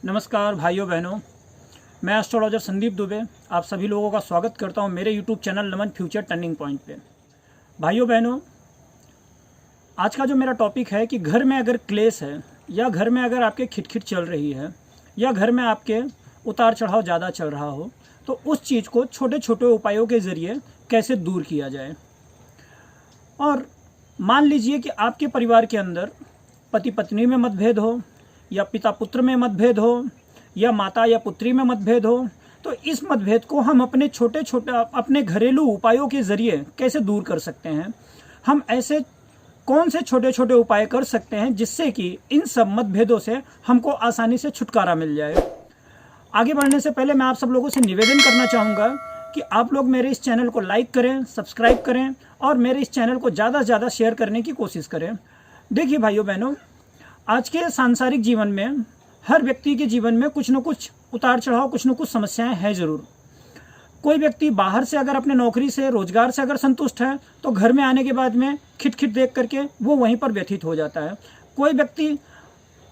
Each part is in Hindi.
नमस्कार भाइयों बहनों, मैं एस्ट्रोलॉजर संदीप दुबे आप सभी लोगों का स्वागत करता हूं मेरे यूट्यूब चैनल नमन फ्यूचर टर्निंग पॉइंट पे। भाइयों बहनों, आज का जो मेरा टॉपिक है कि घर में अगर क्लेश है या घर में अगर आपके खिटखिट चल रही है या घर में आपके उतार चढ़ाव ज़्यादा चल रहा हो तो उस चीज़ को छोटे छोटे उपायों के ज़रिए कैसे दूर किया जाए। और मान लीजिए कि आपके परिवार के अंदर पति पत्नी में मतभेद हो या पिता पुत्र में मतभेद हो या माता या पुत्री में मतभेद हो, तो इस मतभेद को हम अपने छोटे छोटे अपने घरेलू उपायों के ज़रिए कैसे दूर कर सकते हैं। हम ऐसे कौन से छोटे छोटे उपाय कर सकते हैं जिससे कि इन सब मतभेदों से हमको आसानी से छुटकारा मिल जाए। आगे बढ़ने से पहले मैं आप सब लोगों से निवेदन करना चाहूँगा कि आप लोग मेरे इस चैनल को लाइक करें, सब्सक्राइब करें और मेरे इस चैनल को ज़्यादा से ज़्यादा शेयर करने की कोशिश करें। देखिए भाइयों बहनों, आज के सांसारिक जीवन में हर व्यक्ति के जीवन में कुछ न कुछ उतार चढ़ाव, कुछ न कुछ समस्याएं हैं ज़रूर। कोई व्यक्ति बाहर से अगर अपने नौकरी से, रोजगार से अगर संतुष्ट है तो घर में आने के बाद में खिटखिट देख करके वो वहीं पर व्यथित हो जाता है। कोई व्यक्ति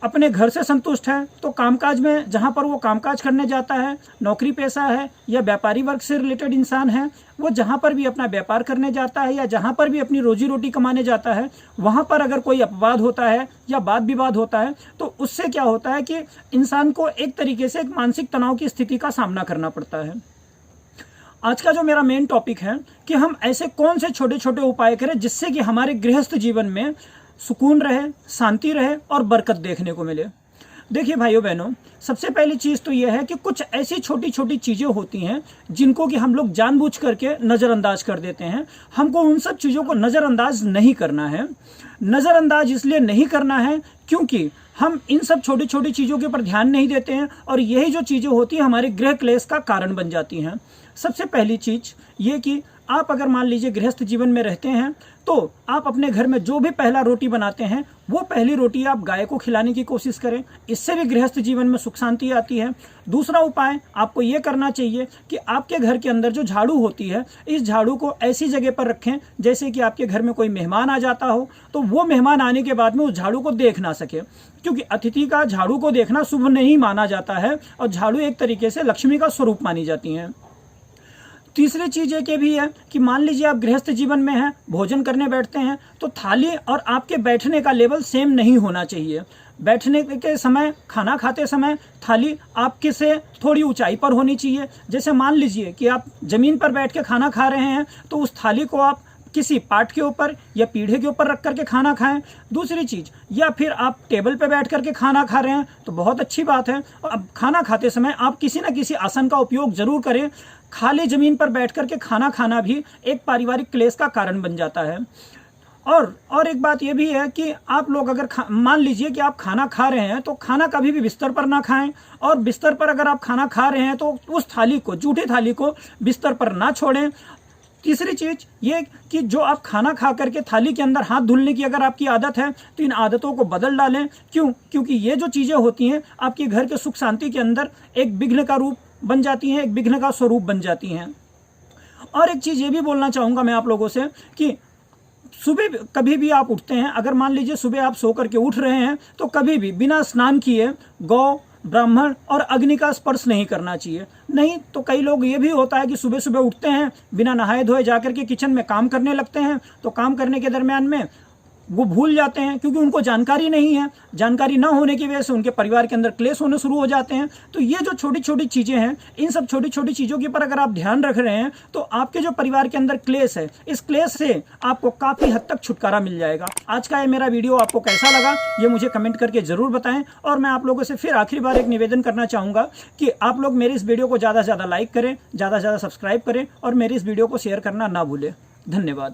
अपने घर से संतुष्ट है तो कामकाज में, जहाँ पर वो कामकाज करने जाता है, नौकरी पेशा है या व्यापारी वर्ग से रिलेटेड इंसान है, वो जहाँ पर भी अपना व्यापार करने जाता है या जहाँ पर भी अपनी रोजी रोटी कमाने जाता है, वहाँ पर अगर कोई अपवाद होता है या वाद विवाद होता है तो उससे क्या होता है कि इंसान को एक तरीके से एक मानसिक तनाव की स्थिति का सामना करना पड़ता है। आज का जो मेरा मेन टॉपिक है कि हम ऐसे कौन से छोटे छोटे उपाय करें जिससे कि हमारे गृहस्थ जीवन में सुकून रहे, शांति रहे और बरकत देखने को मिले। देखिए भाइयों बहनों, सबसे पहली चीज़ तो यह है कि कुछ ऐसी छोटी छोटी चीज़ें होती हैं जिनको कि हम लोग जानबूझ करके नज़रअंदाज कर देते हैं। हमको उन सब चीज़ों को नज़रअंदाज नहीं करना है। नज़रअंदाज इसलिए नहीं करना है क्योंकि हम इन सब छोटी छोटी चीज़ों के ऊपर ध्यान नहीं देते हैं और यही जो चीज़ें होती हैं हमारे गृह क्लेश का कारण बन जाती हैं। सबसे पहली चीज़ ये कि आप अगर मान लीजिए गृहस्थ जीवन में रहते हैं तो आप अपने घर में जो भी पहला रोटी बनाते हैं वो पहली रोटी आप गाय को खिलाने की कोशिश करें। इससे भी गृहस्थ जीवन में सुख शांति आती है। दूसरा उपाय आपको ये करना चाहिए कि आपके घर के अंदर जो झाड़ू होती है, इस झाड़ू को ऐसी जगह पर रखें जैसे कि आपके घर में कोई मेहमान आ जाता हो तो वो मेहमान आने के बाद में उस झाड़ू को देख ना सके, क्योंकि अतिथि का झाड़ू को देखना शुभ नहीं माना जाता है और झाड़ू एक तरीके से लक्ष्मी का स्वरूप मानी जाती है। तीसरी चीज़ ये भी है कि मान लीजिए आप गृहस्थ जीवन में हैं, भोजन करने बैठते हैं तो थाली और आपके बैठने का लेवल सेम नहीं होना चाहिए। बैठने के समय, खाना खाते समय थाली आपके से थोड़ी ऊंचाई पर होनी चाहिए। जैसे मान लीजिए कि आप ज़मीन पर बैठ के खाना खा रहे हैं तो उस थाली को आप किसी पाट के ऊपर या पीढ़े के ऊपर रख करके खाना खाएं। दूसरी चीज़, या फिर आप टेबल पे बैठ करके खाना खा रहे हैं तो बहुत अच्छी बात है। और अब खाना खाते समय आप किसी न किसी आसन का उपयोग जरूर करें। खाली ज़मीन पर बैठ करके खाना खाना भी एक पारिवारिक क्लेश का कारण बन जाता है। और एक बात यह भी है कि आप लोग अगर मान लीजिए कि आप खाना खा रहे हैं तो खाना कभी भी बिस्तर पर ना खाएं, और बिस्तर पर अगर आप खाना खा रहे हैं तो उस थाली को, जूठी थाली को बिस्तर पर ना छोड़ें। तीसरी चीज़ ये कि जो आप खाना खा करके थाली के अंदर हाथ धुलने की अगर आपकी आदत है तो इन आदतों को बदल डालें। क्योंकि ये जो चीज़ें होती हैं आपके घर के सुख शांति के अंदर एक विघ्न का रूप बन जाती हैं, एक विघ्न का स्वरूप बन जाती हैं। और एक चीज़ ये भी बोलना चाहूँगा मैं आप लोगों से कि सुबह कभी भी आप उठते हैं, अगर मान लीजिए सुबह आप सो करके उठ रहे हैं तो कभी भी बिना स्नान किए गौ, ब्राह्मण और अग्नि का स्पर्श नहीं करना चाहिए। नहीं तो कई लोग ये भी होता है कि सुबह सुबह उठते हैं, बिना नहाए धोए जाकर के किचन में काम करने लगते हैं तो काम करने के दरमियान में वो भूल जाते हैं क्योंकि उनको जानकारी नहीं है। जानकारी ना होने की वजह से उनके परिवार के अंदर क्लेश होने शुरू हो जाते हैं। तो ये जो छोटी छोटी चीज़ें हैं, इन सब छोटी छोटी चीज़ों के ऊपर अगर आप ध्यान रख रहे हैं तो आपके जो परिवार के अंदर क्लेश है, इस क्लेश से आपको काफ़ी हद तक छुटकारा मिल जाएगा। आज का ये मेरा वीडियो आपको कैसा लगा ये मुझे कमेंट करके ज़रूर बताएं। और मैं आप लोगों से फिर आखिरी बार एक निवेदन करना चाहूँगा कि आप लोग मेरी इस वीडियो को ज़्यादा से ज़्यादा लाइक करें, ज़्यादा से ज़्यादा सब्सक्राइब करें और मेरी इस वीडियो को शेयर करना ना भूलें। धन्यवाद।